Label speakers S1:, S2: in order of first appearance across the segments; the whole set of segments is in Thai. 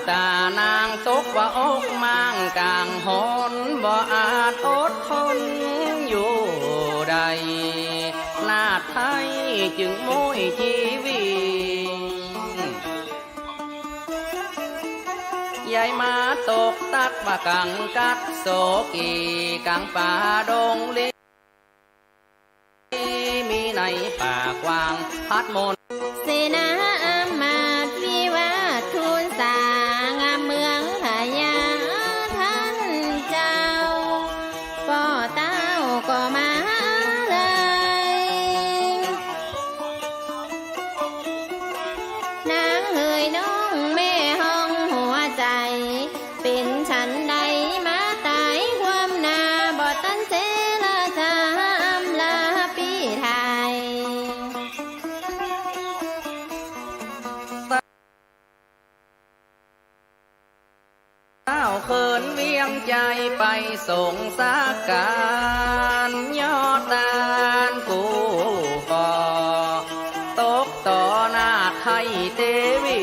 S1: ตานางตกว่าอกมังกลางหนบ่อาจอดทนอยู่ใดนาไทยจึงมุ้ยชีวิตยายมาตกตักบะกังกัดโศกีกังป่าดงลีมีในป่ากว้างพัดมน
S2: เสนาอามาตย์วิวาททูลสางามเมืองพญาท่านเจ้าป่อเต้าก็มาเลยนางเฮยน้องแม่ห้องหัวใจเป็นฉันใดมาตายความนาบ่ตันเสลาจามลาปีไทย
S1: เต้าเขินเวียงใจไปส่งสาการยอดตานกูก่อตกต่อหน้าไทยเทวี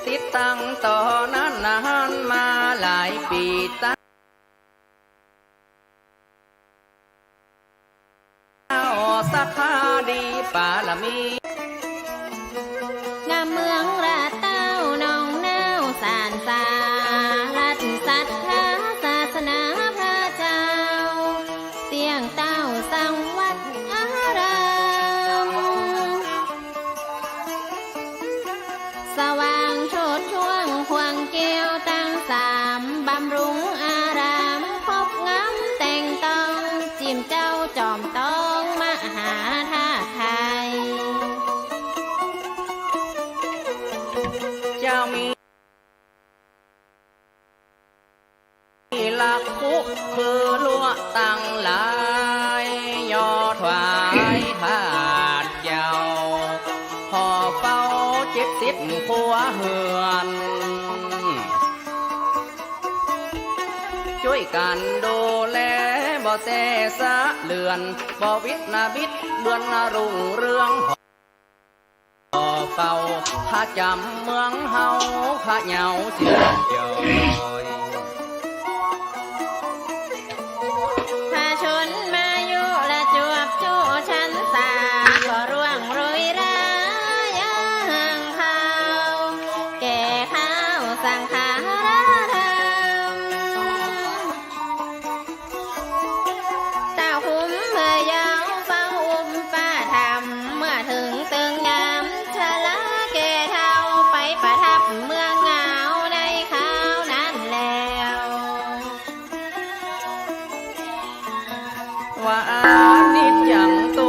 S1: ติดตั้งต่อนั้นนานมาหลายปีตั้งสัทธาดีปาลมี
S2: งามเมืองราดเต้านองนาวสานสารัดศรัทธาศาสนาพระเจ้าเสียงเต้าสังวัดอารามสว่างโชดช่วงควงเกี้ยวตั้งสามบำรุงอารามพบงามแต่งตองจิมเจ้าจอมตองมหาธาตุไทย
S1: เจ้ามีหลักคุกคือลัวตั้งหลายยอดถวายถาดเจ้าพอเฝ้า70ผัวเฮือนช่วยกันดูแลบ่แซ่สะเลือนบ่วิทนาบิดเบือนรุ่งเรืองเฝ้าพระจำเมืองเฮาพระเหยาเชื่อจอย
S2: พาชนมาอยู่และจวบจูชั้นสาก็ร่วงโรยรายห่างเขาแก่ข้าวสังขารธรรมเต้าคุ้มเมื่อยาวเฝ้าอุ้มป้าทำเมื่อถึงตึงงามชะลาแก่เท่าไปประทับเมืองเหงาในข้าวนั้นแล้ว
S1: ว่าอานิจจังตุ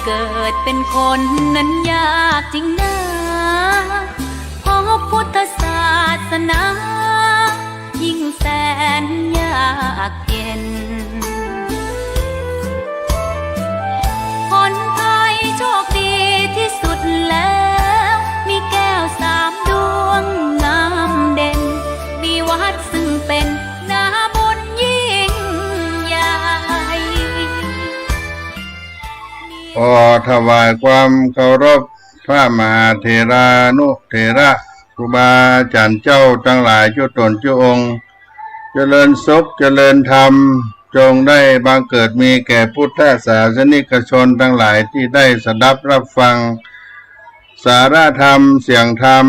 S3: เกิดเป็นคนนั้นยากจริงนะเพราะพุทธศาสนายิ่งแสนยากเย็นคนไทยโชคดีที่สุดแล้วมีแก้ว3 ดวงงามเด่นมีวัดซึ่งเป็นนาบุญยิ่งใหญ่
S4: ขอถวายความเคารพพระมหาเถรานุเถระครูบาอาจารย์เจ้าทั้งหลายชั่วตนชั่วองค์เจริญสุขเจริญธรรมจงได้บังเกิดมีแก่พุทธศาสนิกชนทั้งหลายที่ได้สดับรับฟังสาระธรรมเสียงธรรม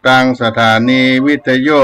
S4: ตังสถานีวิทยุ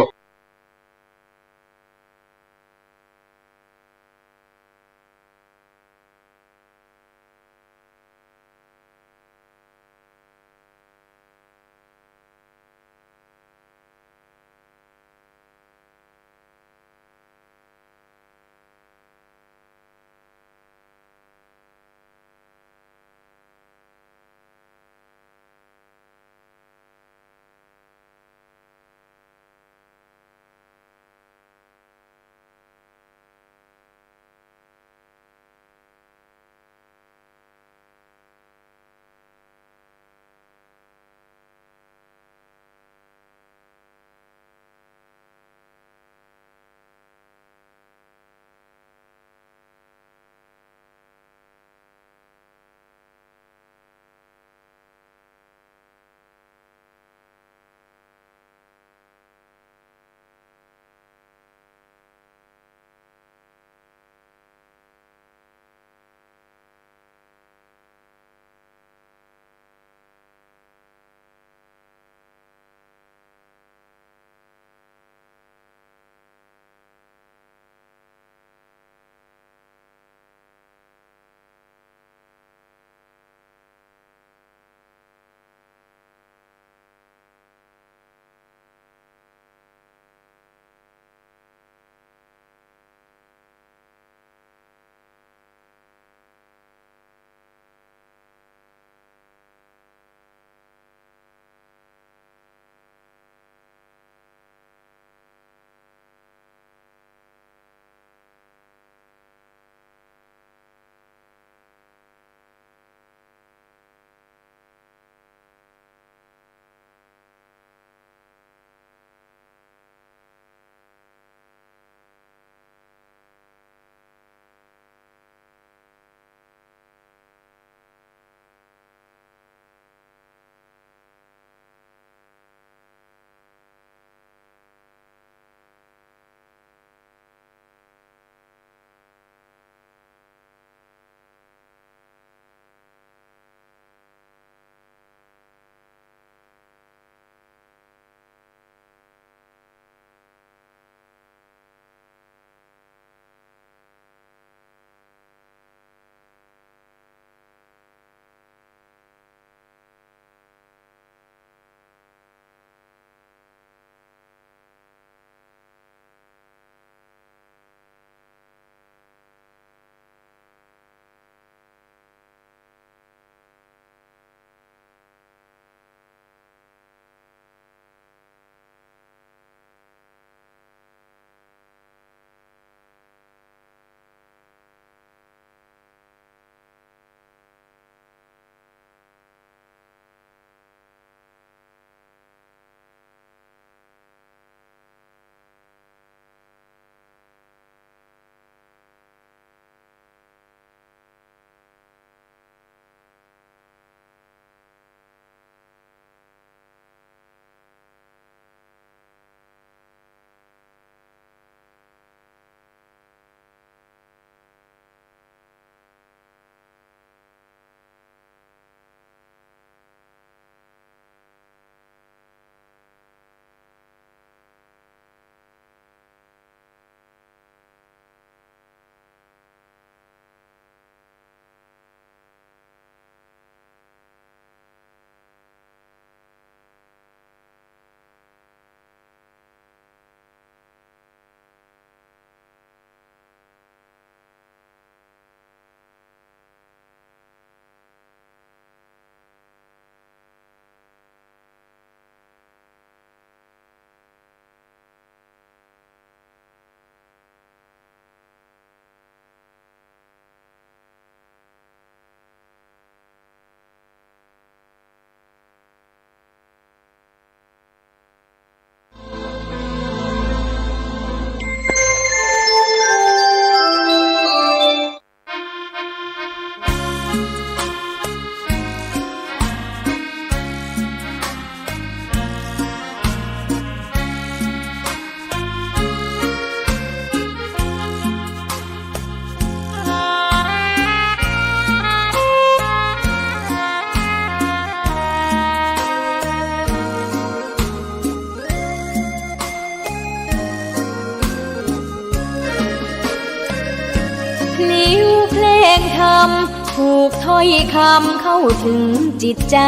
S3: ลิ้วเพลงธรรมถูกถ้อยคำเข้าถึงจิตใจ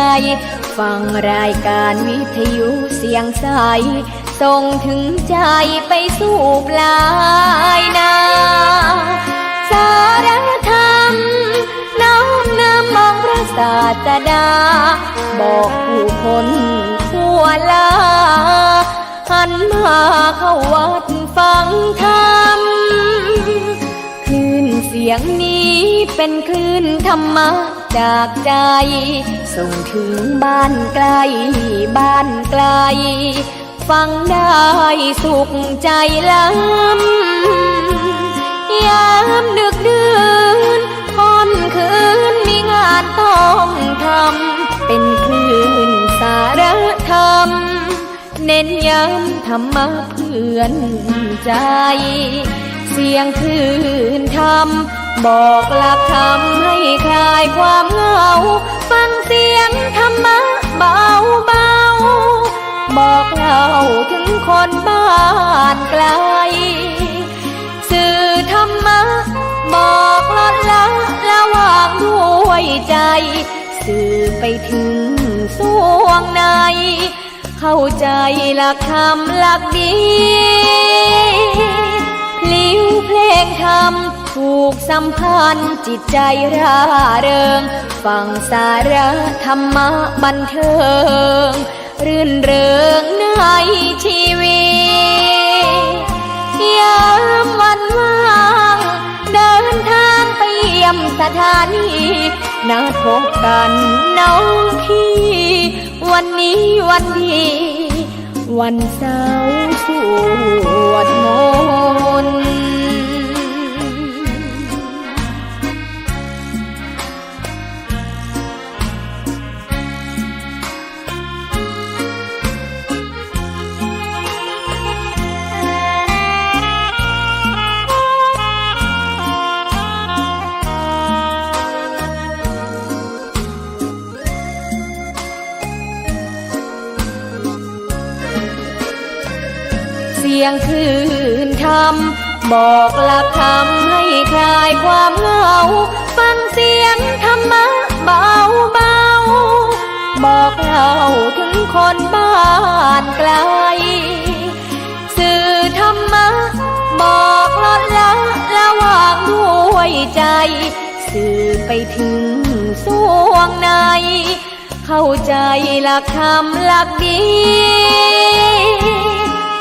S3: ฟังรายการวิทยุเสียงใสส่งถึงใจไปสู่ปลายนาสารธรรมน้อมนำมองพระศาสดาบอกผู้คนทั่วลาหันมาเข้าวัดฟังธรรมคลื่นเสียงนี้เป็นคลื่นธรรมะจากใจส่งถึงบ้านไกลบ้านไกลฟังได้สุขใจล้ำยามดึกดื่นค่ำคืนมีงานต้องทำเป็นคลื่นสารธรรมเน้นย้ำธรรมะเพื่อนใจเสียงคลื่นธรรมบอกหลักธรรมให้คลายความเหงาฟังเสียงธรรมะเบาเบาบอกเล่าถึงคนบ้านไกลสื่อธรรมะบอกลดละละวางด้วยใจสื่อไปถึงสวงในเข้าใจหลักธรรมหลักดีพลิ้วเพลงธรรมถูกสัมพันธ์จิตใจร่าเริงฟังสาระธรรมะบันเทิงรื่นเริงในชีวิตยามวันว่างเดินทางไปเยี่ยมสถานีนัดพบกันน้องพี่วันนี้วันดีวันเสาร์สวดมนต์เสียงคลื่นธรรมบอกหลักธรรมให้คลายความเหงาฟังเสียงธรรมะเบาเบาบอกเล่าถึงคนบ้านไกลสื่อธรรมะบอกลดละละวางด้วยใจสื่อไปถึงสวงในเข้าใจหลักธรรมหลักดี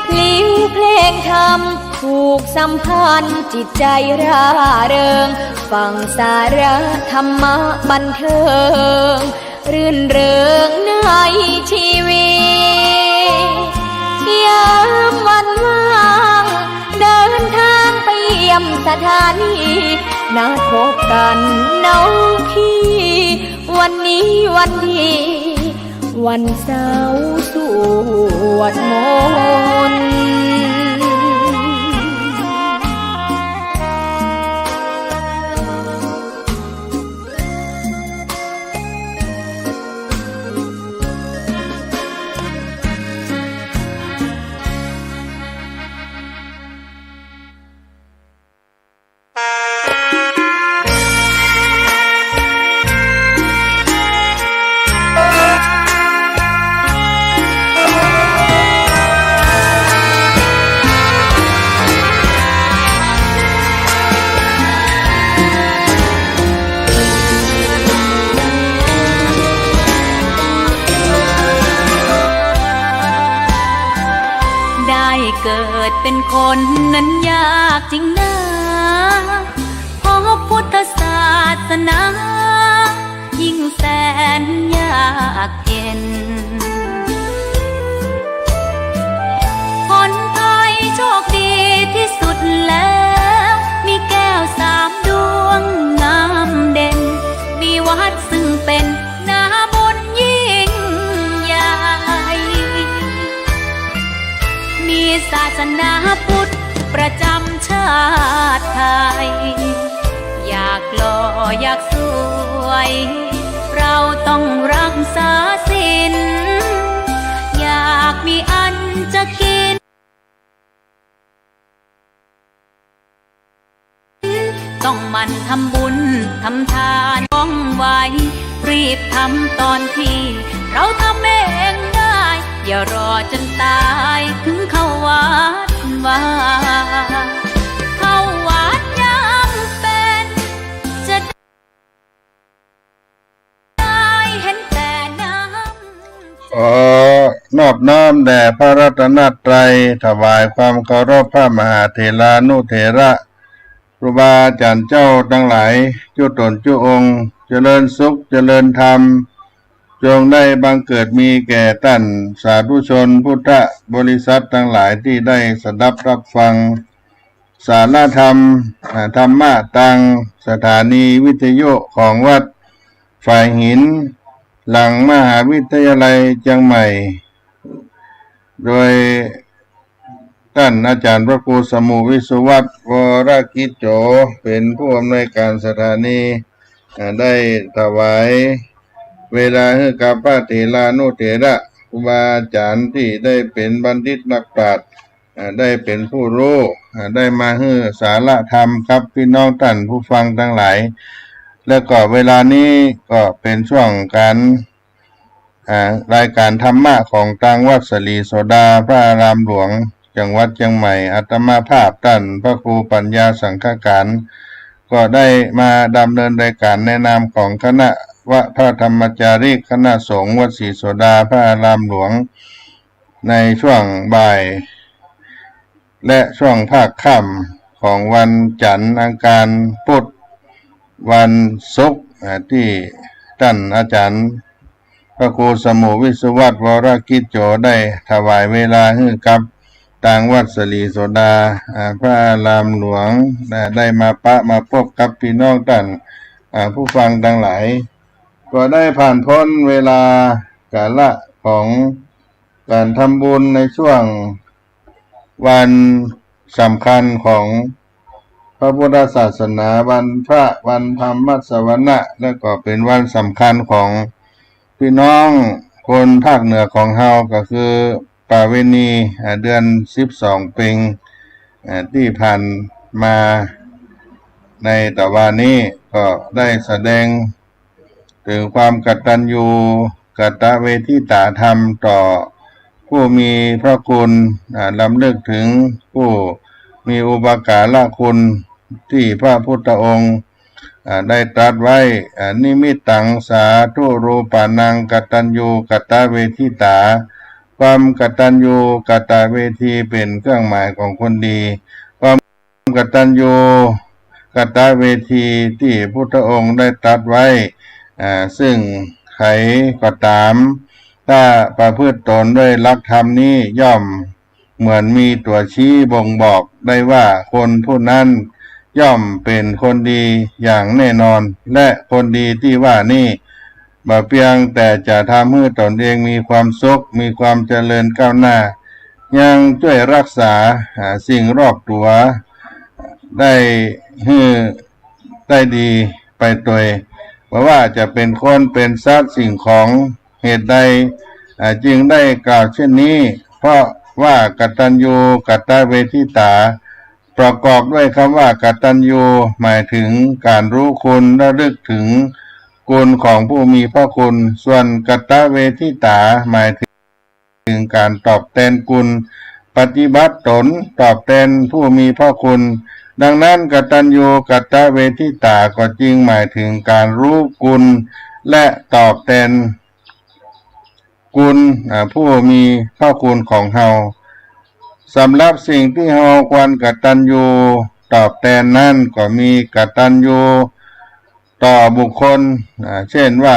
S3: พลิ้วเพลงธรรมถูกสัมพันธ์จิตใจร่าเริงฟังสาระธรรมะบันเทิงรื่นเริงในชีวิตยามวันว่างเดินทางไปเยี่ยมสถานีนัดพบกันน้องพี่วันนี้วันดีวันเสาร์สวดมนต์เกิดเป็นคนนั้นยากจริงนะเพราะพุทธศาสนายิ่งแสนยากเย็นคนไทยโชคดีที่สุดแล้วมีแก้ว3 ดวงงามเด่นมีวัดซึ่งเป็นนาบุญยิ่งใหญ่มีศาสนาพุทธประจำชาติไทยอยากหล่ออยากสวยเราต้องรักษาศีลอยากมีอันจะกิน ต้องหมันทำบุญทำทานต้องไว้รีบทำตอนที่เราทำเองได้อย่ารอจนตายถึงเข้าวัดว่าเข้าวัดยังเป็นจะได้เห็นแต่น้ำ
S4: ขอนอบน้อมแด่พระรัตนตรัยถวายความเคารพพระมหาเถรานุเถระครูบาอาจารย์เจ้าทั้งหลายจุตนจุองค์เจริญสุขเจริญธรรมจงได้บังเกิดมีแก่ท่านสาธุชนพุทธบริษัททั้งหลายที่ได้สดับรับฟังสารธรรมธรรมะตังสถานีวิทยุของวัดฝ่ายหินหลังมหาวิทยาลัยเชียงใหม่โดยท่านอาจารย์พระครูสมุวิสุวัตรวรกิจโจเป็นผู้อำนวยการสถานีได้ถวายเวลาให้กับพระเถรานุเถระครูบาอาจารย์ที่ได้เป็นบัณฑิตนักปราชญ์ได้เป็นผู้รู้ได้มาให้สาระธรรมครับพี่น้องท่านผู้ฟังทั้งหลายแล้วก็เวลานี้ก็เป็นช่วงการรายการธรรมะของทางวัดสลีโสดาพระอารามหลวงจังหวัดเชียงใหม่อาตมาภาพท่านพระครูปัญญาสังฆการก็ได้มาดำเนินรายการในนามของคณะวะพระธรรมจารีคณะสงฆ์วัดศรีโสดาพระอารามหลวงในช่วงบ่ายและช่วงภาคค่ำของวันจันทร์อังคารพุธวันศุกร์ที่ท่านอาจารย์พระครูสมุวิสุวัตรวรกิจโจได้ถวายเวลาให้กับต่างวัดสลีโสดาพระอารามหลวงได้มาพบกับพี่น้องท่านผู้ฟังทั้งหลายก็ได้ผ่านพ้นเวลากาลของการทำบุญในช่วงวันสำคัญของพระพุทธศาสนาวันพระวันธรรมสวนะและก็เป็นวันสำคัญของพี่น้องคนภาคเหนือของเฮาก็คือประเวณีเดือน12เป็งที่ผ่านมาในตะวันนี้ก็ได้แสดงถึงความกตัญญูกตเวทิตาธรรมต่อผู้มีพระคุณรำลึกถึงผู้มีอุปการะคุณที่พระพุทธองค์ได้ตรัสไว้นิมิตตังสาธุรูปานังกตัญญูกตเวทิตาความกตัญญูกตเวทีเป็นเครื่องหมายของคนดีความกตัญญูกตเวทีที่พุทธองค์ได้ตรัสไว้ซึ่งใครก็ตามถ้าประพฤติตนด้วยหลักธรรมนี้ย่อมเหมือนมีตัวชี้บ่งบอกได้ว่าคนผู้นั้นย่อมเป็นคนดีอย่างแน่นอนและคนดีที่ว่านี่บ่เพียงแต่จะทำให้ตนเองมีความสุขมีความเจริญก้าวหน้ายังช่วยรักษาสิ่งรอบตัวได้ดีไปตัวเพราะว่าจะเป็นคนเป็นสัตว์สิ่งของเหตุใดจึงได้กล่าวเช่นนี้เพราะว่ากตัญญูกตเวทิตาประกอบด้วยคำว่ากตัญญูหมายถึงการรู้คุณและระลึกถึงคุณของผู้มีพระคุณส่วนกตเวทิตาหมายถึงการตอบแทนคุณปฏิบัติตนตอบแทนผู้มีพระคุณดังนั้นกตัญญูกตเวทิตาก็จริงหมายถึงการรู้คุณและตอบแทนคุณผู้มีพระคุณของเฮาสำหรับสิ่งที่เฮาควรกตัญญูตอบแทนนั่นก็มีกตัญญูต่อบุคคลเช่นว่า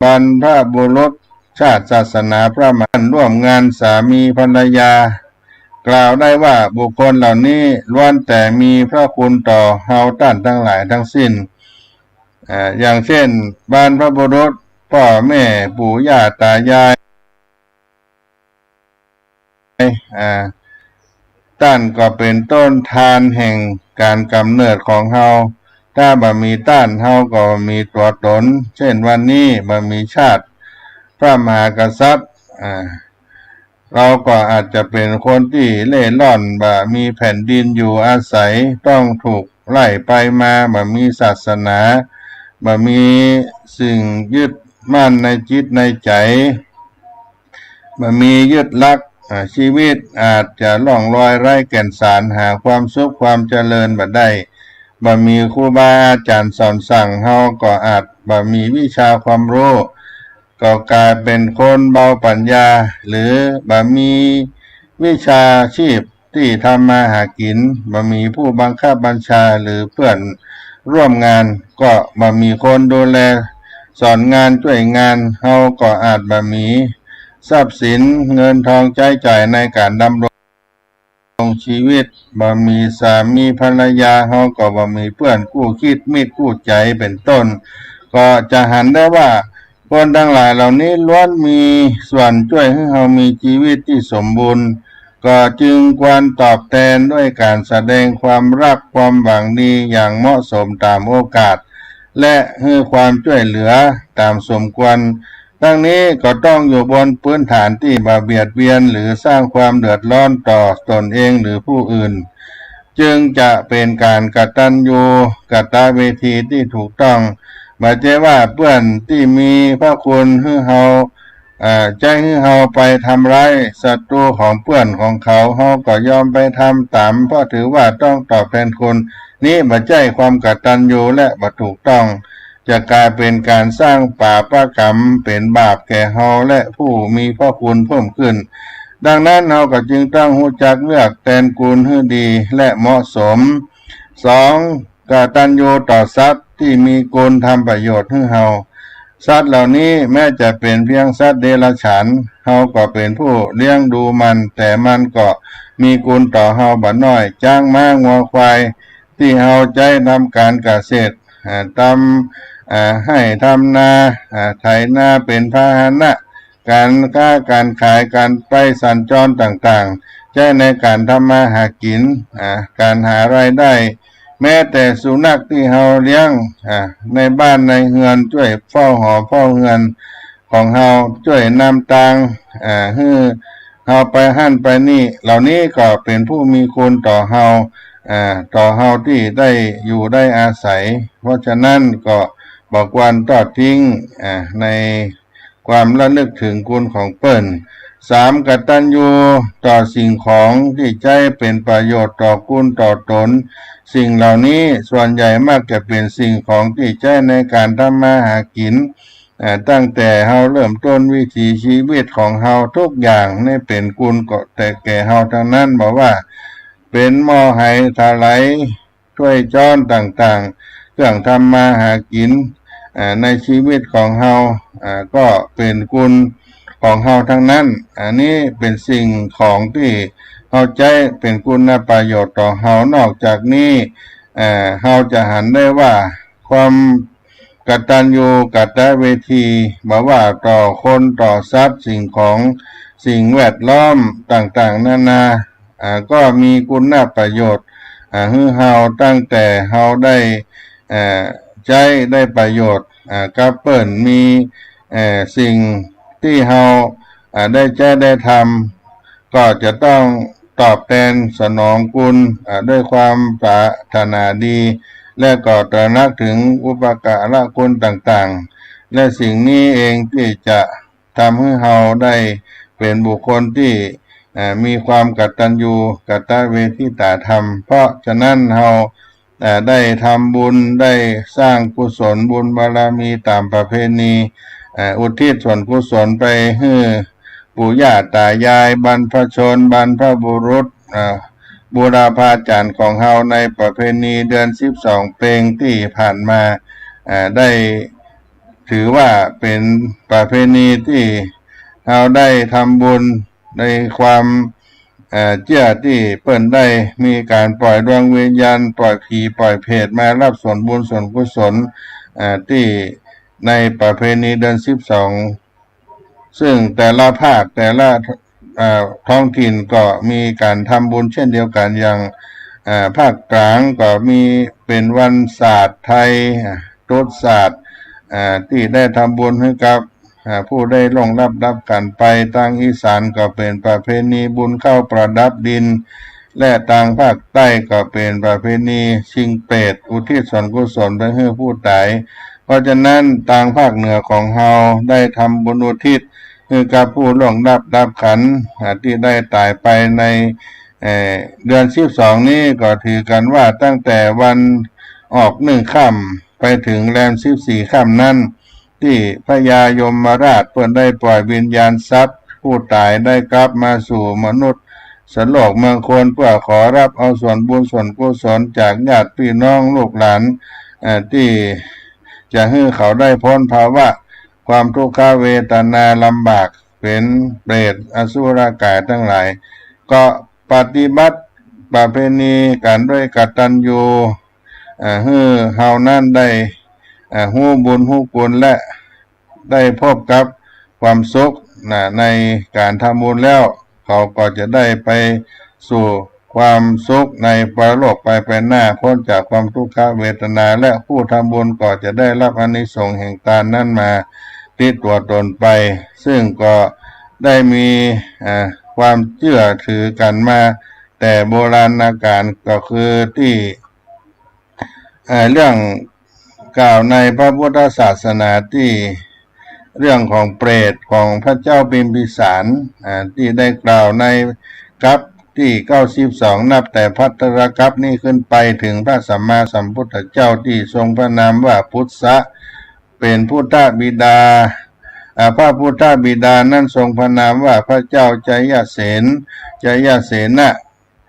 S4: บรรพบุรุษชาติศาสนาพระมหากษัตริย์ร่วมงานสามีภรรยากล่าวได้ว่าบุคคลเหล่านี้ล้วนแต่มีพระคุณต่อเฮาท่านทั้งหลายทั้งสิ้นอย่างเช่นบรรพบุรุษพ่อแม่ปู่ย่าตายายท่านก็เป็นต้นทานแห่งการกำเนิดของเฮาถ้าบ่มีต้านเฮาก็มีตัวตนเช่นวันนี้บ่มีชาติพระมหากษัตริย์ เราก็อาจจะเป็นคนที่เล่ร่อนบ่มีแผ่นดินอยู่อาศัยต้องถูกไล่ไปมาบ่มีศาสนาบ่มีสิ่งยึดมั่นในจิตในใจบ่มียึดลักชีวิตอาจจะล่องลอยไร้แก่นสารหาความสุขความเจริญบ่ได้บ่มีครูบาอาจารย์สอนสั่งเฮาก็อาจบ่มีวิชาความรู้ก็กลายเป็นคนเบาปัญญาหรือบ่มีวิชาชีพที่ทำมาหากินบ่มีผู้บังคับบัญชาหรือเพื่อนร่วมงานก็บ่มีคนดูแลสอนงานช่วยงานเฮาก็อาจบ่มีทรัพย์สินเงินทองใช้จ่ายในการดำรงชีวิตบ่มีสามีภรรยาเฮาก็บ่มีเพื่อนคู่คิดมิตรคู่ใจเป็นต้นก็จะหันได้ว่าคนทั้งหลายเหล่านี้ล้วนมีส่วนช่วยให้เฮามีชีวิตที่สมบูรณ์ก็จึงควรตอบแทนด้วยการแสดงความรักความหวังดีอย่างเหมาะสมตามโอกาสและให้ความช่วยเหลือตามสมควรทั้งนี้ก็ต้องอยู่บนพื้นฐานที่บ่เบียดเบียนหรือสร้างความเดือดร้อนต่อตนเองหรือผู้อื่นจึงจะเป็นการกตัญญูกตเวทีที่ถูกต้องบ่ใช่ว่าเพื่อนที่มีพระคุณให้เฮาใจให้เฮาไปทำร้ายศัตรูของเพื่อนของเขาเฮาก็ยอมไปทำตามเพราะถือว่าต้องตอบแทนคุณนี้บ่ใช่ความกตัญญูและบ่ถูกต้องจะกลายเป็นการสร้างบาปกรรมเป็นบาปแก่เฮาและผู้มีพระคุณเพิ่มขึ้นดังนั้นเฮาก็จึงต้องรู้จักเลือกแทนคุณให้ดีและเหมาะสม 2. กตัญญูต่อสัตว์ที่มีคุณทำประโยชน์ให้เฮาสัตว์เหล่านี้แม้จะเป็นเพียงสัตว์เดรัจฉานเฮาก็เป็นผู้เลี้ยงดูมันแต่มันก็มีคุณต่อเฮาบ่น้อยจ้างม้างัวควายที่เฮาใช้ทำการเกษตรให้ทำนาไถนาเป็นพาหนะการค้าการขายการไปสัญจรต่างๆใช้ในการทำมาหากินการหารายได้แม้แต่สุนัขที่เฮาเลี้ยงในบ้านในเฮือนช่วยเฝ้าหอเฝ้าเฮือนของเฮาช่วยนำทางให้เฮาไปหั่นไปนี่เหล่านี้ก็เป็นผู้มีคุณต่อเฮาที่ได้อยู่ได้อาศัยเพราะฉะนั้นก็บอกวันทอดทิ้งในความระลึกถึงคุณของเปิ้น 3. กตัญญูต่อสิ่งของที่ใช้เป็นประโยชน์ต่อคุณต่อตนสิ่งเหล่านี้ส่วนใหญ่มักจะเป็นสิ่งของที่ใช้ในการทำมาหากินตั้งแต่เฮาเริ่มต้นวิถีชีวิตของเฮาทุกอย่างนี่เป็นคุณก็แต่แก่เฮาทั้งนั้นบอกว่าเป็นหม้อไหถาไหลถ้วยช้อนต่างๆเครื่องทำมาหากินในชีวิตของเฮาก็เป็นคุณของเฮาทั้งนั้นอันนี้เป็นสิ่งของที่เฮาใจเป็นคุณประโยชน์ต่อเฮานอกจากนี้เฮาจะหันได้ว่าความกตัญญูกตเวทีบอกว่าต่อคนต่อทรัพย์สิ่งของสิ่งแวดล้อมต่างๆนานาก็มีคุณประโยชน์ให้เฮาตั้งแต่เฮาได้ใช้ได้ประโยชน์กับเปิ้นมีสิ่งที่เฮาได้ใช้ได้ทำก็จะต้องตอบแทนสนองคุณด้วยความปรารถนาดีและก็ตระหนักถึงอุปการะคุณต่างๆและสิ่งนี้เองที่จะทำให้เฮาได้เป็นบุคคลที่มีความกตัญญูกตเวทิตาธรรมเพราะฉะนั้นเฮาได้ทำบุญได้สร้างกุศลบุญบารมีตามประเพณีอุทิศส่วนกุศลไปให้ปู่ย่าตายายบรรพชนบรรพบุรุษบูรพาจารย์ของเฮาในประเพณีเดือน12เพลงที่ผ่านมาได้ถือว่าเป็นประเพณีที่เฮาได้ทำบุญในความเชื่อที่เปิ้นได้มีการปล่อยดวงวิญญาณปล่อยผีปล่อยเพศมารับส่วนบุญส่วนกุศลที่ในประเพณีเดือน12ซึ่งแต่ละภาคแต่ละท้องถิ่นก็มีการทำบุญเช่นเดียวกันอย่างภาคกลางก็มีเป็นวันศาสตร์ไทยตรุษศาสตร์ที่ได้ทำบุญให้กับ ผู้ได้ลงรับกันไปทางอีสานก็เป็นประเพณีบุญเข้าประดับดินและทางภาคใต้ก็เป็นประเพณีชิงเปรตอุทิศส่วนกุศลไปให้ผู้ตายเพราะฉะนั้นทางภาคเหนือของเฮาได้ทำบุญอุทิศคือกับผู้ล่วงรับขันที่ได้ตายไปในเดือน12นี้ก็ถือกันว่าตั้งแต่วันออก1 ค่ำไปถึงแรม14 ค่ำนั้นที่พญายมราชเพิ่นได้ปล่อยวิญญาณทรัพย์ผู้ตายได้กลับมาสู่มนุษย์สโลกเมืองโคนเพื่อขอรับเอาส่วนบุญส่วนกุศลจากญาติพี่น้องลูกหลานที่จะให้เขาได้พ้นภาวะความทุกขเวทนาลำบากเป็นเปรตอสุรกายทั้งหลายก็ปฏิบัติประเพณีการด้วยกตัญญูให้เฮานั้นได้ฮู้บุญฮู้คุณและได้พบกับความสุขในการทำบุญแล้วเขาก็จะได้ไปสู่ความสุขในปรโลกไปหน้าพ้นจากความทุกขเวทนาและผู้ทำบุญก็จะได้รับอานิสงส์แห่งทานนั้นมาติดตัวตนไปซึ่งก็ได้มีความเชื่อถือกันมาแต่โบราณกาลก็คือที่เรื่องกล่าวในพระพุทธศาสนาที่เรื่องของเปรตของพระเจ้าบิมพิสารที่ได้กล่าวในกัปที่92นับแต่ภัตตรกัปนี้ขึ้นไปถึงพระสัมมาสัมพุทธเจ้าที่ทรงพระนามว่าพุทธะเป็นพุทธบิดาพระพุทธบิดานั้นทรงพระนามว่าพระเจ้าใจยเสนะ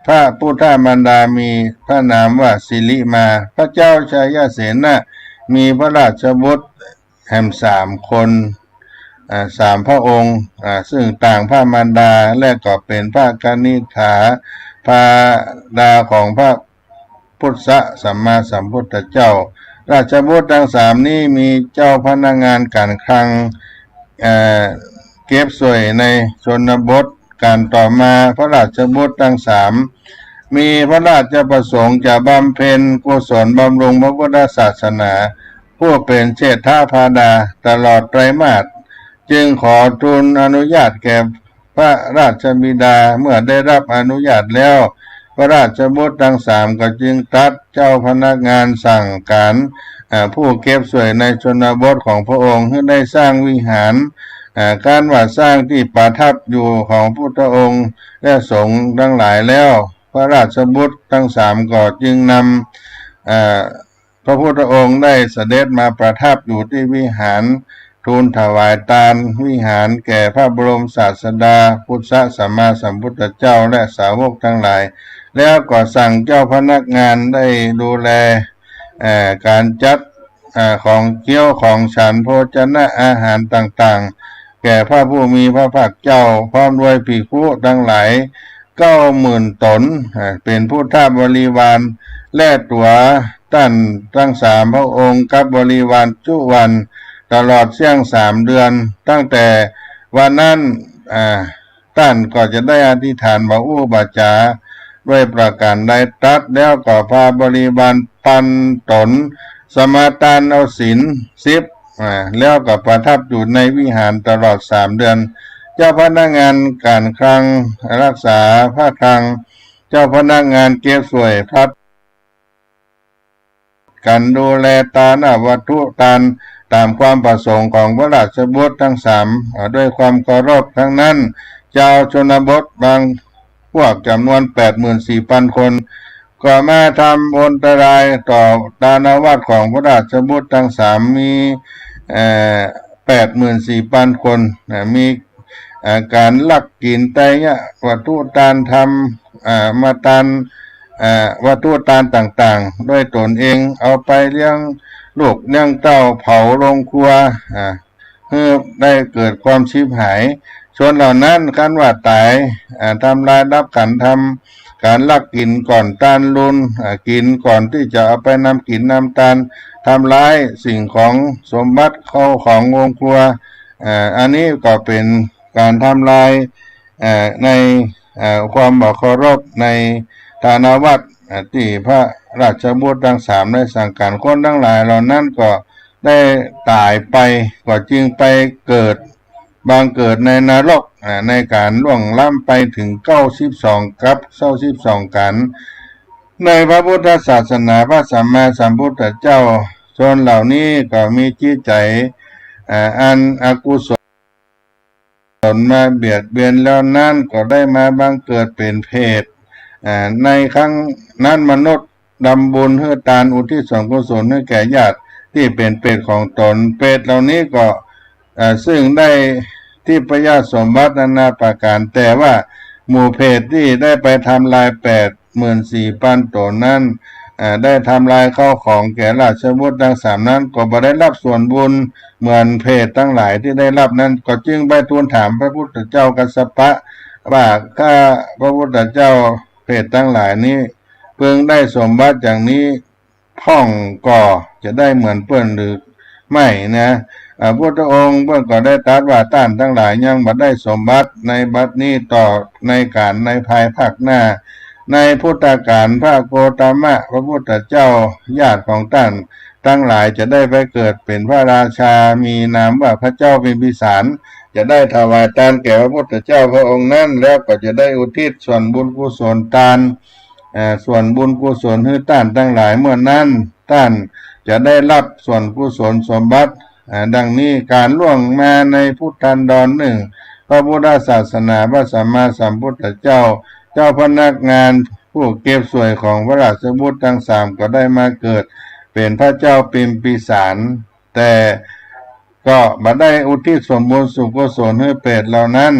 S4: พระพุทธมารดามีพระนามว่าสิริมาพระเจ้าชัยเสนะมีพระราชบุตรแห่ง3 คน3 พระองค์ซึ่งต่างพระมารดาและก็เป็นพระกนิษฐาพระดาของพระพุทธสัมมาสัมพุทธเจ้าราชบุตรทั้ง3นี้มีเจ้าพนักงานการคลังเก็บสวยในชนบทการต่อมาพระราชบุตรทั้ง3มีพระราชประสงค์จะบำเพ็ญกุศลบำรุงพระพุทธศาสนาผู้เป็นเชษฐาพาดาตลอดไตรมาสจึงขอทูลอนุญาตแก่พระราชบิดาเมื่อได้รับอนุญาตแล้วพระราชบุตรทั้ง3ก็จึงตรัสเจ้าพนักงานสั่งการผู้เก็บสวยในชนบทของพระองค์ให้ได้สร้างวิหารการว่าสร้างที่ประทับอยู่ของพุทธองค์และสงฆ์ทั้งหลายแล้วพระราชบุตรทั้ง3ก็จึงนำพระพุทธองค์ได้เสด็จมาประทับอยู่ที่วิหารทูลถวายทานวิหารแก่พระบรมศาสดาพุทธสัมมาสัมพุทธเจ้าและสาวกทั้งหลายแล้วก็สั่งเจ้าพนักงานได้ดูแลการจัดของเคี้ยวของฉันโภชนะอาหารต่างๆแก่พระผู้มีพระภาคเจ้าพร้อมด้วยภิกษุทั้งหลาย90,000 ตนเป็นพุทธบริวารและตัวท่านทั้ง3 พระองค์กับบริวารจุวันตลอดเสี่ยง3 เดือนตั้งแต่วันนั้นท่านก็จะได้อธิษฐานว่าอุปจาด้วยประการใดตัดแล้วก็พาบริวาร1,000 ตนสมาทานเอาศีล10แล้วก็ประทับอยู่ในวิหารตลอด3 เดือนเจ้าพนักงานการคลังรักษาพระคลังเจ้าพนักงานเก็บสวยพัดการดูแลทานวัตถุทานตามความประสงค์ของพระราชบุตรทั้ง3ด้วยความเคารพทั้งนั้นเจ้าชนบทบางพวกจำนวน 84,000 คนก็มาทำอันตรายต่อดานวัตรของพระราชบุตรทั้ง3มี84,000 คนมีการลักกินไตยะวัตถุทานทำมาทานวัตถุทานต่างๆด้วยตนเองเอาไปเลี้ยงลูกเลี้ยงเต้าเผาโรงครัวเพื่อได้เกิดความชิบหายชนเหล่านั้นคันว่าตายทำลายดับขันทำการลักกินก่อนตานลุนกินก่อนที่จะเอาไปนำกินนำตานทำลายสิ่งของสมบัติเข้าของโรงครัวอันนี้ก็เป็นการทำลายในความเคารพในฐานวัตรที่พระราชบุตรทั้ง3ได้สั่งการคนทั้งหลายเหล่านั้นก็ ได้ตายไปก็จึงไปเกิดบางเกิดในนรกในการล่วงล้ำไปถึง92กับ92กันในพระพุทธศาสนาพระสัมมาสัมพุทธเจ้าชนเหล่านี้ก็มีจิตใจอันอกุศลมาเบียดเบียนแล้วนั่นก็ได้มาบังเกิดเป็นเพศในครั้งนั้นมนุษย์ดำบุญเพื่อทานอุทิศส่วนกุศลให้แก่ญาติที่เป็นเปรตของตนเปรตเหล่านี้ก็ซึ่งได้ที่พยาสมบัตินานาประการแต่ว่าหมู่เพศที่ได้ไปทำลาย84,000 ตนนั้นได้ทำลายข้าวของแก่ราชบุตรทั้งสามนั้นก็บ่ได้รับส่วนบุญเหมือนเพศทั้งหลายที่ได้รับนั้นก็จึงไปทูลถามพระพุทธเจ้ากัสสปะว่าถ้าพระพุทธเจ้าเพศทั้งหลายนี้เพิ่งได้สมบัติอย่างนี้พ่องก่อจะได้เหมือนเปิ้นหรือไม่นะพระพุทธองค์เพิ่นก็ได้ตรัสว่าท่านทั้งหลายยังบ่ได้สมบัติในบัดนี้ต่อในการในภายภาคหน้าในพุทธกาลพระโคตมะพระพุทธเจ้าญาติของท่านทั้งหลายจะได้ไปเกิดเป็นพระราชามีนามว่าพระเจ้าพิมพิสารจะได้ถวายทานแก่พระพุทธเจ้าพระองค์นั้นแล้วก็จะได้อุทิศส่วนบุญกุศลทานส่วนบุญกุศลให้ท่านทั้งหลายเมื่อนั้นท่านจะได้รับส่วนกุศลสมบัติดังนี้การล่วงมาในพุทธันดรหนึ่งพระพุทธศาสนาพระสัมมาสัมพุทธเจ้าเจ้าพนักงานผู้เก็บสวยของพระราชบุตรทั้งสามก็ได้มาเกิดเป็นพระเจ้าพิมพิสารแต่ก็บ่ได้อุทิศส่วนบุญสุกุศลให้เปรตเหล่านั้น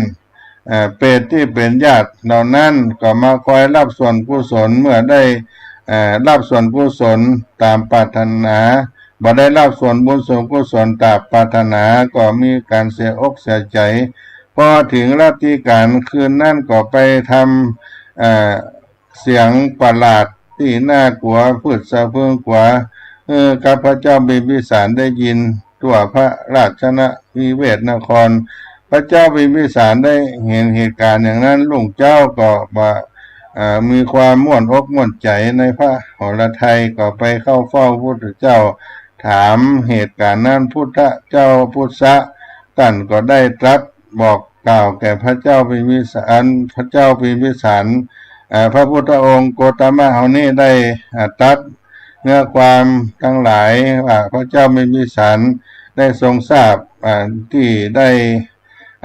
S4: เปรตที่เป็นญาติเหล่านั้นก็มาคอยรับส่วนกุศลเมื่อได้รับส่วนกุศลตามปรารถนาบ่ได้รับส่วนบุญส่วนกุศลตามปรารถนาก็มีการเสียอกเสียใจพอถึงราตรีการคืนนั่นก็ไปทำเสียงประหลาดที่น่ากลัวพืชสะเพิงกว่าข้าพเจ้าพิมพิสารได้ยินทั่วพระราชวิเวศนครพระเจ้าพิมพิสารได้เห็นเหตุการณ์อย่างนั้นลุงเจ้าก็มีความม่วนอกม่วนใจในพระหฤทัยก็ไปเข้าเฝ้าพระพุทธเจ้าถามเหตุการณ์นั้นพุทธเจ้าพุทธะท่านก็ได้ตรัสบอกกล่าวแก่พระเจ้าพิมพิสารพระพุทธองค์โกตมะเฮานี้ได้ตรัสเนื้อความทั้งหลายว่าพระเจ้าพิมพิสารได้ทรงทราบที่ได้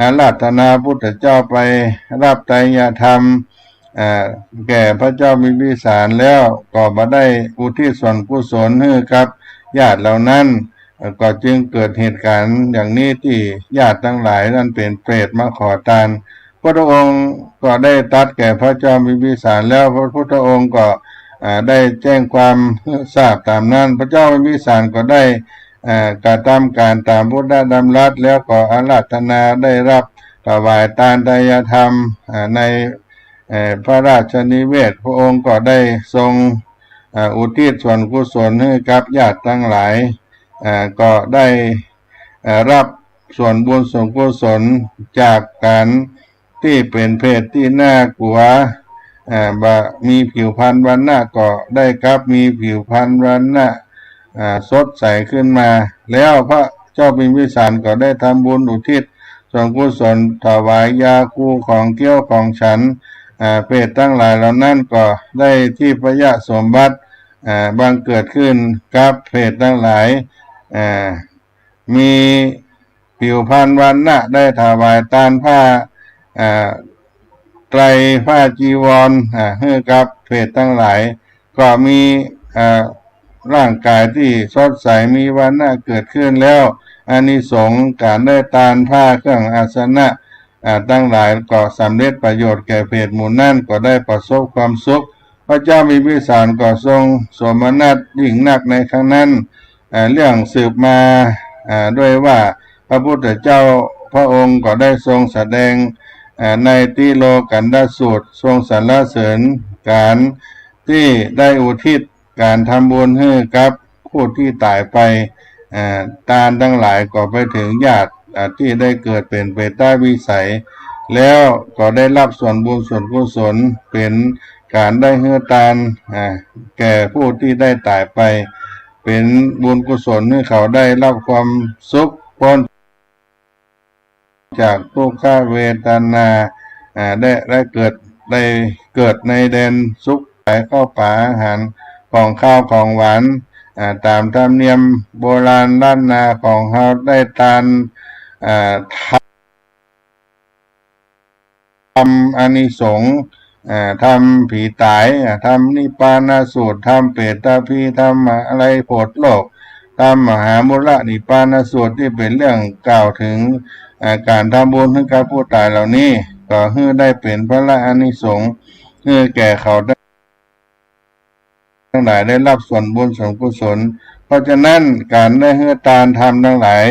S4: อาราธนาพุทธเจ้าไปรับไตรยธรรมแก่พระเจ้าพิมพิสารแล้วก็บ่ได้อุทิศส่วนกุศลให้กับญาติเหล่านั้นก็จึงเกิดเหตุการณ์อย่างนี้ที่ญาติทั้งหลายนั้นเป็นเปรตมาขอทานพระองค์ก็ได้ตรัสแก่พระเจ้าพิมพิสารแล้วพระพุทธองค์ก็ได้แจ้งความทราบตามนั้นพระเจ้าพิมพิสารก็ได้กระทำการตามพุทธดำรัสแล้วก็อาราธนาได้รับถวายทานไตรยธรรมในพระราชนิเวศพระองค์ก็ได้ทรงอุทิศส่วนกุศลให้กับญาติทั้งหลายก็ได้รับส่วนบุญส่วนกุศลจากการที่เป็นเพศที่น่ากลัวมีผิวพรรณวรรณะก็ได้ครับมีผิวพรรณวรรณะสดใสขึ้นมาแล้วพระเจ้าพิมพิสารก็ได้ทำบุญอุทิศส่วนกุศลถวายยาคูของเกี้ยวของฉันเพศทั้งหลายเหล่านั้นก็ได้ที่พยสมบัติบังเกิดขึ้นกับเพศทั้งหลายมีผิวพรรณวรรณะได้ถวายทานผ้าไตรผ้าจีวรให้กับเพศทั้งหลายก็มีร่างกายที่สดใสมีวรรณะเกิดขึ้นแล้วอานิสงส์การได้ทานผ้าเครื่องอาสนะทั้งหลายก็สำเร็จประโยชน์แก่เพศหมู่นั้นก็ได้ประสบความสุขพระเจ้าพิมพิสารก็ทรงสมนัสยิ่งนักในครั้งนั้นเรื่องสืบมาด้วยว่าพระพุทธเจ้าพระองค์ก็ได้ทรงแสดงในติโลกันดสูตรทรงสรรเสริญการที่ได้อุทิศการทำบุญให้กับผู้ที่ตายไปทานทั้งหลายก็ไปถึงญาติที่ได้เกิดเป็นเปตวิสัยแล้วก็ได้รับส่วนบุญส่วนกุศลเป็นการได้ให้ทานแก่ผู้ที่ได้ตายไป เป็นบุญกุศลให้เขาได้รับความสุขพ้นจากทุกขเวทนาได้เกิดในแดนสุขไปเข้าป่าอาหารของข้าวของหวานตามธรรมเนียมโบราณล้านนาของเขาได้ทานทำอานิสงส์ทำผีตายทำนิพพานสูตรทำเปตตาภีทำอะไรโพธิโลกทำมหามุระนิพพานสูตรที่เป็นเรื่องกล่าวถึงการทำบุญให้กับผู้ตายเหล่านี้ก็ให้ได้เป็นพระอานิสงส์ให้แก่เขาทั้งหลายได้รับส่วนบุญส่วนกุศลเพราะฉะนั้นการได้ให้ทานทำทั้งหลาย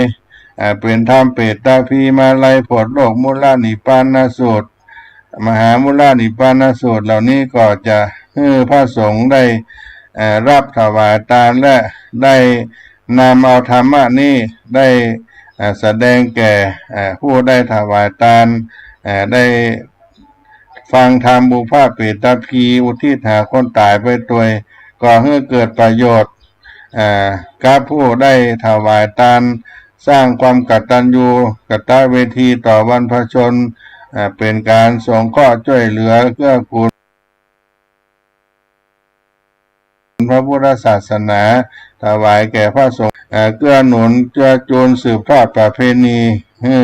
S4: เป็นธรรมเปตตาภีมาลัยโพธิโลกมุระนิพพานสูตรมหามุระนิพพานสูตรเหล่านี้ก็จะให้พระสงฆ์ได้รับถวายทานและได้นำเอาธรรมะนี้ได้แสดงแก่ผู้ได้ถวายทานได้ฟังธรรมบุพเปตตาภีอุทิศหาคนตายไปตัวก็ให้เกิดประโยชน์กับผู้ได้ถวายทานสร้างความกตัญญูกตเวทีต่อวรรพชนเป็นการสงเคราะห์ช่วยเหลือเกื้อกูลพระพุทธศาสนาถวายแก่พระสงฆ์เกื้อหนุนเจือจูนสืบทอดประเพณีให้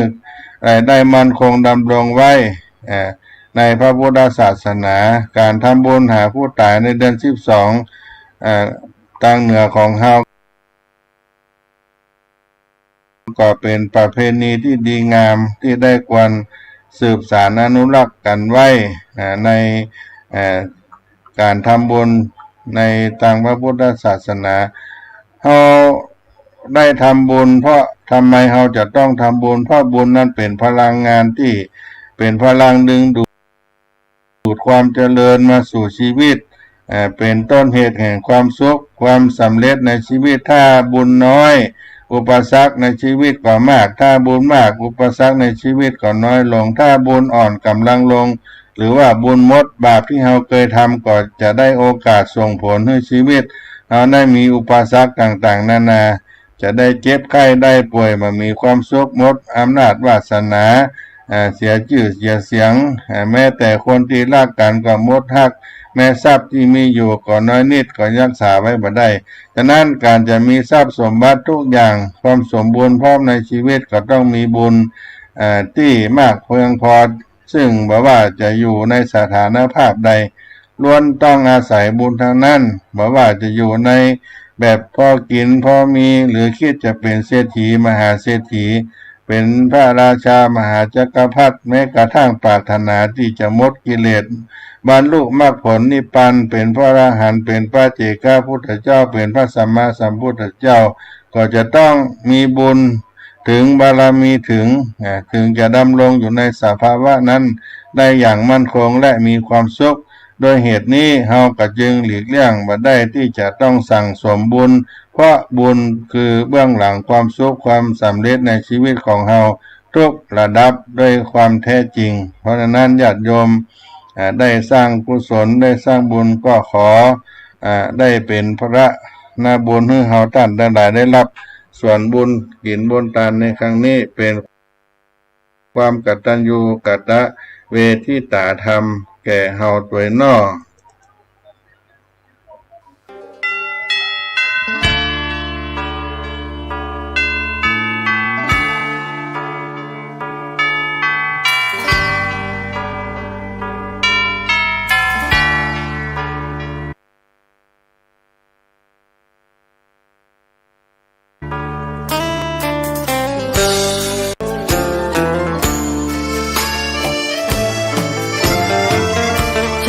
S4: ได้มั่นคงดำรงไว้ในพระพุทธศาสนาการทำบุญหาผู้ตายในเดือน12ทางเหนือของเฮาก็เป็นประเพณีที่ดีงามที่ได้ควรสืบสานอนุรักษ์กันไว้ในการทำบุญในทางพระพุทธศาสนาเราได้ทำบุญเพราะทำไมเราจะต้องทำบุญเพราะบุญนั้นเป็นพลังงานที่เป็นพลังดึงดูดความเจริญมาสู่ชีวิตเป็นต้นเหตุแห่งความสุขความสำเร็จในชีวิตถ้าบุญน้อยอุปสรรคในชีวิตก็มากถ้าบุญมากอุปสรรคในชีวิตก็น้อยลงถ้าบุญอ่อนกำลังลงหรือว่าบุญหมดบาปที่เราเคยทำก็จะได้โอกาสส่งผลให้ชีวิตเราได้มีอุปสรรคต่างๆนานาจะได้เจ็บไข้ได้ป่วยมามีความสุขหมดอำนาจวาสนาเสียชื่อเสียเสียงแม้แต่คนที่รักกันก็หมดฮักแม้ทรัพย์ที่มีอยู่ก็น้อยนิดก็รักษาไว้บ่ได้ฉะนั้นการจะมีทรัพย์สมบัติทุกอย่างความสมบูรณ์พร้อมในชีวิตก็ต้องมีบุญที่มากเพียงพอซึ่งบอกว่าจะอยู่ในสถานภาพใดล้วนต้องอาศัยบุญทางนั้นบอกว่าจะอยู่ในแบบพอกินพอมีหรือคิดจะเป็นเศรษฐีมหาเศรษฐีเป็นพระราชามหาจักรพรรดิแม้กระทั่งปรารถนาที่จะหมดกิเลสบรรลุมรรคผลนิพพานเป็นพระอรหันต์เป็นพระเจกพุทธเจ้าเป็นพระสัมมาสัมพุทธเจ้าก็จะต้องมีบุญถึงบารมีถึงจะดำรงอยู่ในสภาวะนั้นได้อย่างมั่นคงและมีความสุขโดยเหตุนี้เฮาก็จึงหลีกเลี่ยงบ่ได้ที่จะต้องสั่งสมบุญเพราะบุญคือเบื้องหลังความสุขความสำเร็จในชีวิตของเฮาทุกระดับด้วยความแท้จริงเพราะฉะนั้นญาติโยมได้สร้างกุศลได้สร้างบุญก็ขอได้เป็นพระนาบุญให้เฮาท่านทั้งหลายได้รับส่วนบุญกินบุญทานในครั้งนี้เป็นความกตัญญูกตเวทิตาธรรมแก่เฮาตัวนอ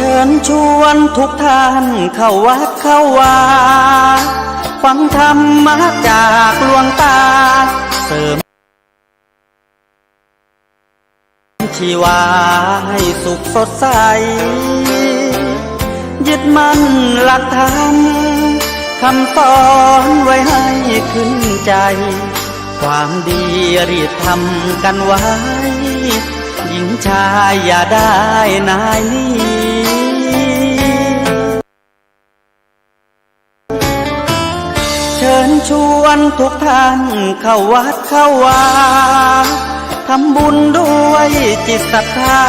S1: ชิญชวนทุกท่านเข้าวัดเข้าวาฟังธรรมะจากหลวงตาเสริมชีวาให้สุขสดใสยึดมั่นหลักธรรมคำสอนไว้ให้ขึ้นใจความดีรีบทำกันไว้หญิงชายอย่าได้นายนี้เชิ ชวนทุกท่านเข้าวัดเข้าวาทำบุญด้วยจิตศรัทธา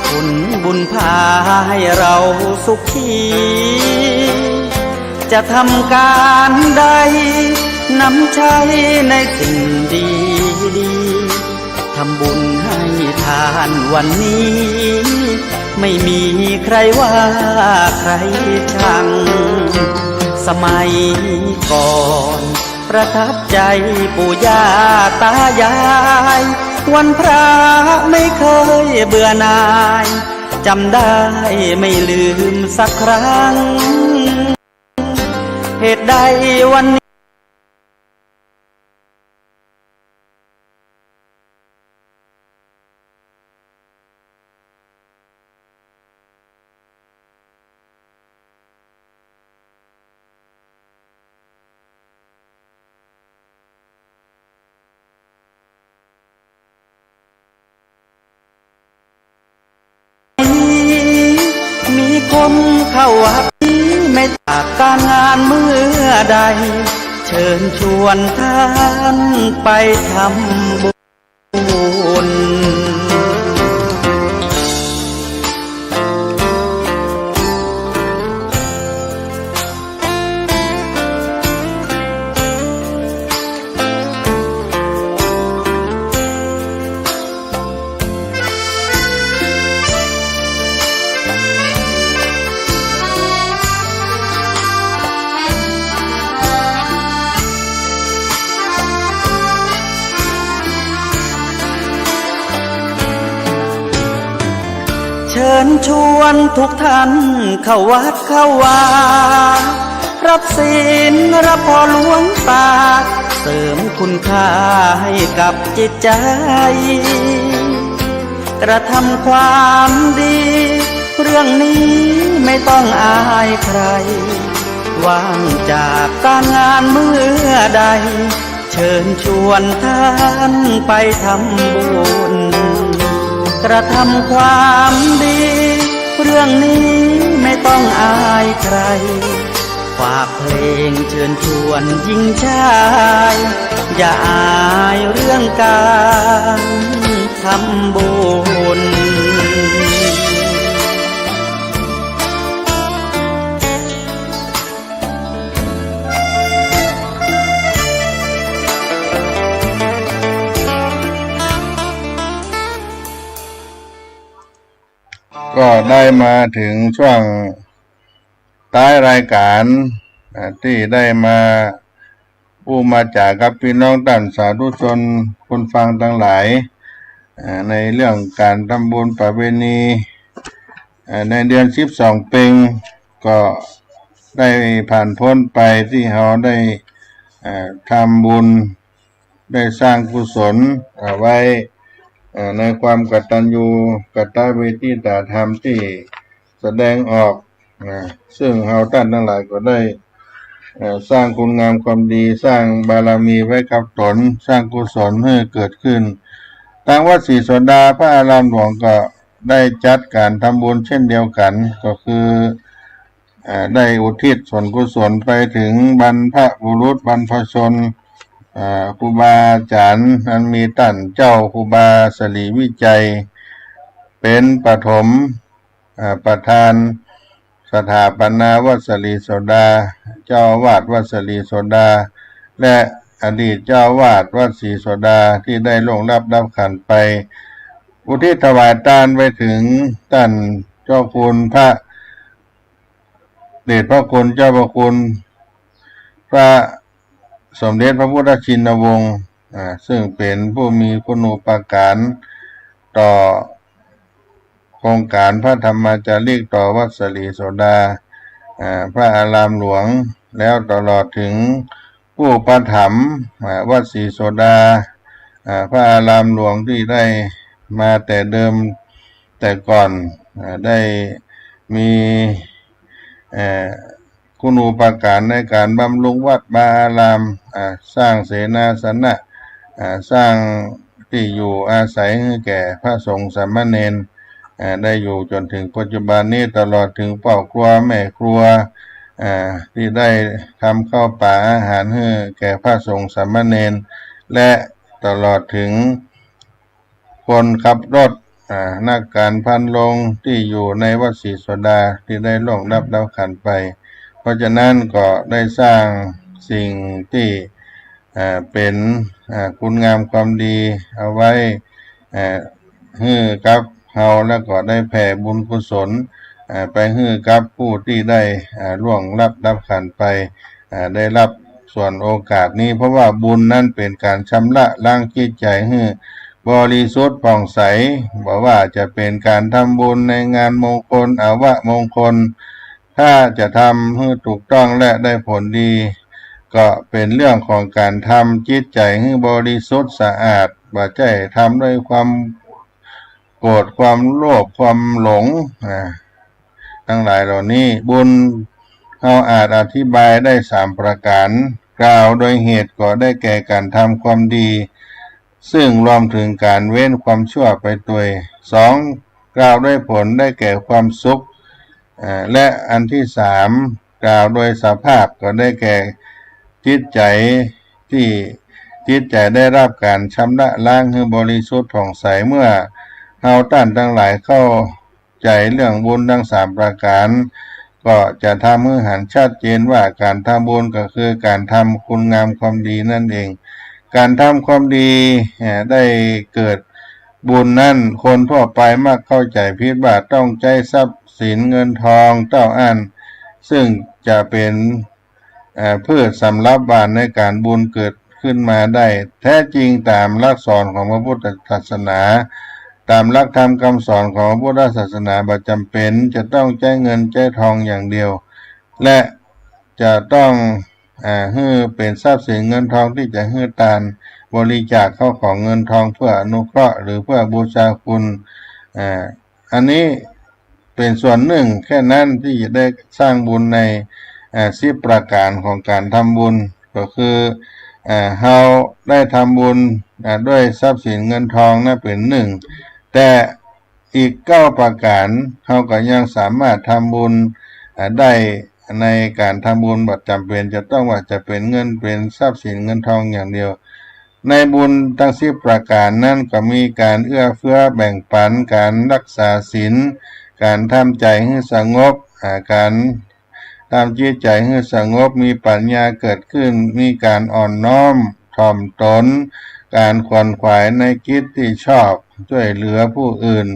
S1: บุญบุญพาให้เราสุขีจะทำการใดนำใช้ในสิ่งดีดีทำบุญให้ทานวันนี้ ไม่มีใครว่าใครชังสมัยก่อนประทับใจปู่ย่าตายายวันพระไม่เคยเบื่อหน่ายจำได้ไม่ลืมสักครั้งเหตุใดวันนี้มีคนเข้าวัดไม่จากการงานเมื่อใดเชิญชวนท่านไปทำบุญเชิญชวนทุกท่านเข้าวัดเข้าวารับศีลรับพรหลวงตาเสริมคุณค่าให้กับจิตใจกระทำความดีเรื่องนี้ไม่ต้องอายใครว่างจากการงานเมื่อใดเชิญชวนท่านไปทำบุญกระทำความดีเรื่องนี้ไม่ต้องอายใครฝากเพลงเชิญชวนหญิงชายอย่าอายเรื่องการทำบุญ
S4: ก็ได้มาถึงช่วงท้ายรายการที่ได้มาผู้มาจากกับพี่น้องท่านสาธุชนคนฟังทั้งหลายในเรื่องการทำบุญประเพณีในเดือน12 เป็งก็ได้ผ่านพ้นไปที่เราได้ทำบุญได้สร้างกุศลไว้ในความกตัญญูกตเวทีตธรรมที่แสดงออกซึ่งเราท่านทั้งหลายก็ได้สร้างคุณงามความดีสร้างบารมีไว้กับตนสร้างกุศลให้เกิดขึ้นทางวัดศรีโสดาพระอารามหลวงก็ได้จัดการทำบุญเช่นเดียวกันก็คือได้อุทิศส่วนกุศลไปถึงบรรพบุรุษบรรพชนครูบาอาจารย์นั้นมีท่านเจ้าครูบาสลีวิจัยเป็นปฐมประธานสถาปนาวัดสลีโสดาเจ้าอาวาสวัดสลีโสดาและอดีตเจ้าอาวาสวัดศรีโสดาที่ได้ล่วงรับขันไปอุทิศถวายทานไปถึงท่านเจ้าคุณพระเดชพระคุณเจ้าพระคุณพระสมเด็จพระพุทธชินวงศ์ซึ่งเป็นผู้มีคุณูปการต่อโครงการพระธรรมจารีกต่อวัดสลีโสดาพระอารามหลวงแล้วตลอดถึงผู้ประถมวัดศรีโสดาพระอารามหลวงที่ได้มาแต่เดิมแต่ก่อนได้มีคุณูปการในการบำรุงวัดวาอารามสร้างเสนาสนะสร้างที่อยู่อาศัยให้แก่พระสงฆ์สามเณรได้อยู่จนถึงปัจจุบันนี้ตลอดถึงพ่อครัวแม่ครัว ที่ได้ทำข้าวป่าอาหารให้แก่พระสงฆ์สามเณรและตลอดถึงคนขับรถนักการพันโรงที่อยู่ในวัดศรีโสดาที่ได้ล่วงลับดับขันไปเพราะฉะนั้นก็ได้สร้างสิ่งที่เป็นคุณงามความดีเอาไว้ให้กับเฮาแล้วก็ได้แผ่บุญกุศลไปให้กับผู้ที่ได้ล่วงลับดับขันไปได้รับส่วนโอกาสนี้เพราะว่าบุญนั้นเป็นการชำระล้างจิตใจให้บริสุทธิ์ผ่องใสบอกว่าจะเป็นการทำบุญในงานมงคลอวมงคลถ้าจะทำให้ถูกต้องและได้ผลดีก็เป็นเรื่องของการทำจิตใจให้บริสุทธิ์สะอาดบ่ใช่ทำด้วยความโกรธความโลภความหลงทั้งหลายเหล่านี้บุญเราอาจอธิบายได้3ประการกล่าวโดยเหตุก็ได้แก่การทำความดีซึ่งรวมถึงการเว้นความชั่วไปด้วย2กล่าวด้วยผลได้แก่ความสุขและอันที่3กล่าวโดยสภาพก็ได้แก่จิตใจที่จิตใจได้รับการชำระล้างให้บริสุทธิ์ผ่องใสเมื่อเฮาท่านทั้งหลายเข้าใจเรื่องบุญทั้ง3ประการก็จะทำให้เห็นชัดเจนว่าการทำบุญก็คือการทำคุณงามความดีนั่นเองการทำความดีได้เกิดบุญนั่นคนทั่วไปมักเข้าใจผิดว่าต้องใช้ทรัพย์สินเงินทองเต้าอั้นซึ่งจะเป็นพืชสำรับหวานในการบุญเกิดขึ้นมาได้แท้จริงตามหลักสอนของพระพุทธศาสนาตามหลักธรรมคำสอนของพระพุทธศาสนาบ่จำเป็นจะต้องใช้เงินใช้ทองอย่างเดียวและจะต้องให้เป็นทรัพย์สินเงินทองที่จะให้ทานบริจาคเข้าของเงินทองเพื่ออนุเคราะห์หรือเพื่อบูชาคุณอันนี้เป็นส่วนหนึ่งแค่นั้นที่จะได้สร้างบุญใน10ประการของการทำบุญก็คือเฮาได้ทำบุญด้วยทรัพย์สินเงินทองนั่นเป็น1แต่อีก9ประการเฮาก็ยังสามารถทำบุญได้ในการทำบุญบ่จำเป็นจะต้องว่าจะเป็นเงินเป็นทรัพย์สินเงินทองอย่างเดียวในบุญทั้ง10ประการนั้นก็มีการเอื้อเฟื้อแบ่งปันการรักษาศีลการทำใจให้สงบการทำจิตใจให้สงบมีปัญญาเกิดขึ้นมีการอ่อนน้อมถ่อมตนการขวนขวายในกิจที่ชอบช่วยเหลือผู้อื่น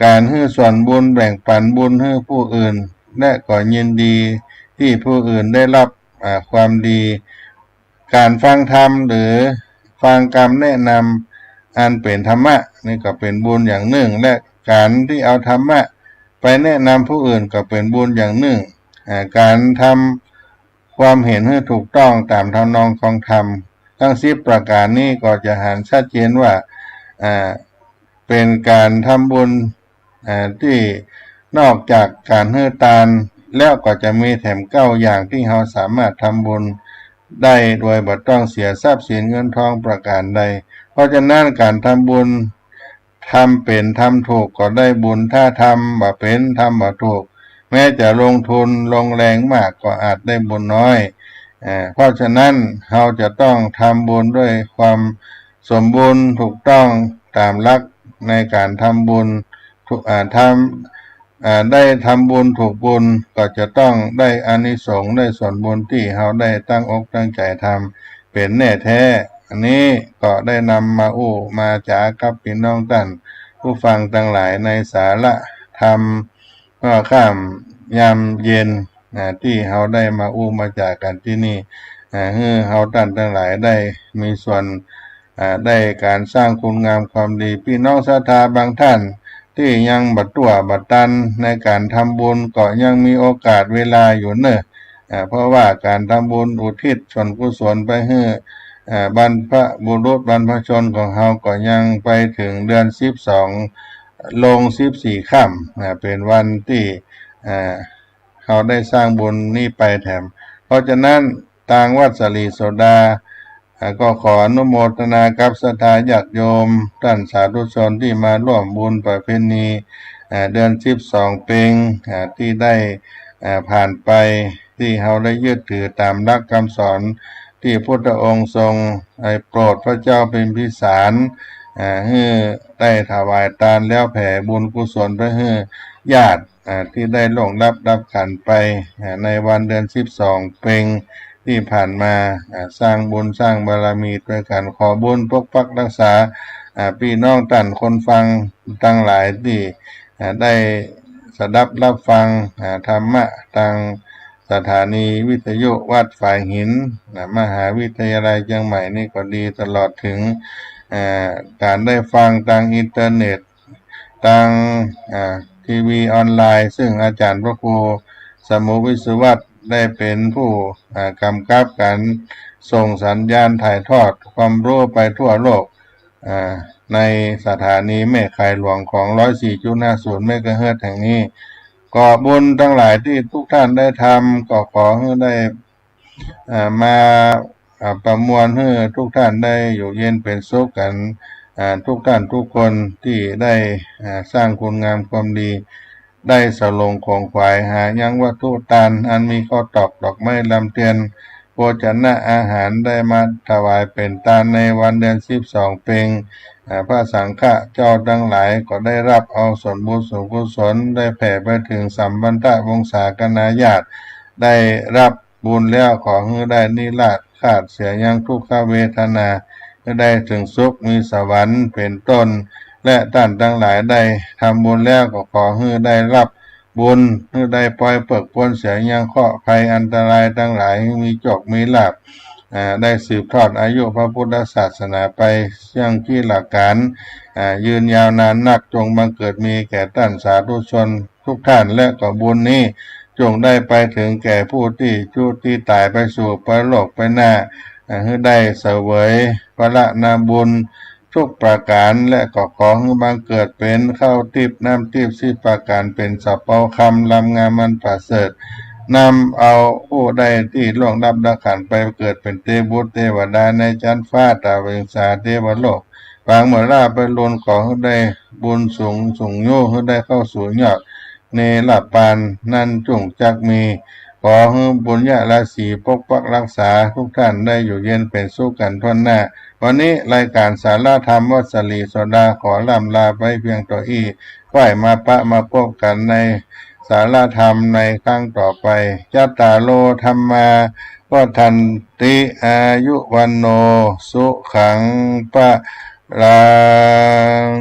S4: การให้ส่วนบุญแบ่งปันบุญให้ผู้อื่นและก็ยินดีที่ผู้อื่นได้รับความดีการฟังธรรมหรือฟังคำแนะนำอันเป็นธรรมะนี่ก็เป็นบุญอย่างหนึ่งและการที่เอาธรรมะไปแนะนำผู้อื่นก็เป็นบุญอย่างหนึ่งการทำความเห็นให้ถูกต้องตามทำนองของธรรมทั้ง10ประการนี้ก็จะเห็นชัดเจนว่าเป็นการทำบุญที่นอกจากการให้ทานแล้วก็จะมีแถม9อย่างที่เราสามารถทำบุญได้โดยบ่ต้องเสียทรัพย์สินเงินทองประการใดเพราะฉะนั้นการทำบุญทำเป็นทำถูกก็ได้บุญถ้าทำบ่เป็นทำบ่ถูกแม้จะลงทุนลงแรงมากก็อาจได้บุญน้อยเพราะฉะนั้นเราจะต้องทำบุญด้วยความสมบูรณ์ถูกต้องตามหลักในการทำบุญได้ทำบุญถูกบุญก็จะต้องได้อานิสงส์ได้ส่วนบุญที่เราได้ตั้งอกตั้งใจทำเป็นแน่แท้อันนี้ก็ได้นำมามาจากกับพี่น้องท่านผู้ฟังทั้งหลายในสาระธรรมก็ข้ามยามเย็นที่เราได้มามาจากกันที่นี่ให้เราท่านทั้งหลายได้มีส่วนได้การสร้างคุณงามความดีพี่น้องศรัทธาบางท่านที่ยังบัดตัวบัดตันในการทำบุญก็ยังมีโอกาสเวลาอยู่เนอะเพราะว่าการทำบุญอุทิศส่วนกุศลไปให้บรรพบุรุษบรรพชนของเราก็ยังไปถึงเดือน12ลง14ค่ำเป็นวันที่เขาได้สร้างบุญนี้ไปแถมเพราะฉะนั้นทางวัดสลีโสดาก็ขออนุโมทนากับศรัทธาญาติโยมท่านสาธุชนที่มาร่วมบุญประเพณีเดือน12เป็งที่ได้ ผ่านไปที่เราได้ยึดถือตามหลักคำสอนที่พุทธองค์ทรงโปรดพระเจ้าเป็นพิสารให้ได้ถวายทานแล้วแผ่บุญกุศลไปให้ญาติที่ได้ล่วงรับขันไปในวันเดือน12เพ็งที่ผ่านมาสร้างบุญสร้างบารมีด้วยกันขอบุญปกปักรักษาพี่น้องท่านคนฟังทั้งหลายที่ได้สดับรับฟังธรรมะทางสถานีวิทยุวัดฝ่ายหินมหาวิทยาลัยเชียงใหม่นี่ก็ดีตลอดถึงการได้ฟังทางอินเทอร์เน็ตทางทีวีออนไลน์ซึ่งอาจารย์พระครูสมุวิศวัตรได้เป็นผู้กำกับการส่งสัญญาณถ่ายทอดความรู้ไปทั่วโลกในสถานีแม่ข่ายหลวงของ 104.50 เมกะเฮิรตซ์แห่งนี้ก็บุญทั้งหลายที่ทุกท่านได้ทำก็ขอให้ได้มาประมวลให้ทุกท่านได้อยู่เย็นเป็นสุขกันทุกท่านทุกคนที่ได้สร้างคุณงามความดีได้สลงของขวายหายังวัตถุทานอันมีข้อตอกดอกไม้ลำเทียนโภชนะอาหารได้มาถวายเป็นทานในวันเดือน12เพ็งพระสังฆะเจ้าทั้งหลายก็ได้รับเอาส่วนบุญส่วนกุศลได้แผ่ไปถึงสัมพันธวงศากนาญาติได้รับบุญแล้วขอให้ได้นิราศขาดเสียยังทุกขเวทนาได้ถึงสุขมีสวรรค์เป็นต้นและท่านทั้งหลายได้ทำบุญแล้วก็ขอให้ได้รับบุญให้ได้ปล่อยเปิกพ้นเสียยังเคราะห์ภัยอันตรายทั้งหลายมีโชคมีลาภได้สืบทอดอายุพระพุทธศาสนาไปยังที่หลักการยืนยาวนานนักจงบังเกิดมีแก่ท่านสาธุชนทุกท่านและก็บุญนี้จงได้ไปถึงแก่ผู้ที่ตายไปสู่ปรโลกไปหน้าให้ได้เสวยพระนาบุญทุกประการและก็ขอให้บังเกิดเป็นข้าวทิพย์น้ำทิพย์10ประการเป็นสัพเพาคำลำงามมันประเสริฐนำเอาผู้ใดที่ล่วงรับดักขันไปเกิดเป็นเทพบุตรเทวดาในชั้นฟ้าตาเวงสาเทวโลกบางเมื่อราไปล้นขอให้ได้บุญสูงโย่ให้ได้เข้าสู่ยอดเนรปานนั่นจงจักมีขอให้บุญญาราศีปกปักรักษาทุกท่านได้อยู่เย็นเป็นสุขกันทั่วหน้าวันนี้รายการสาระธรรมวัดสลีโสดาขอลำลาไปเพียงตัวไหวมาพบกันในสาระธรรมในครั้งต่อไปยัตตาโลธรรมาวัฏันติอายุวันโนสุขังปะลัง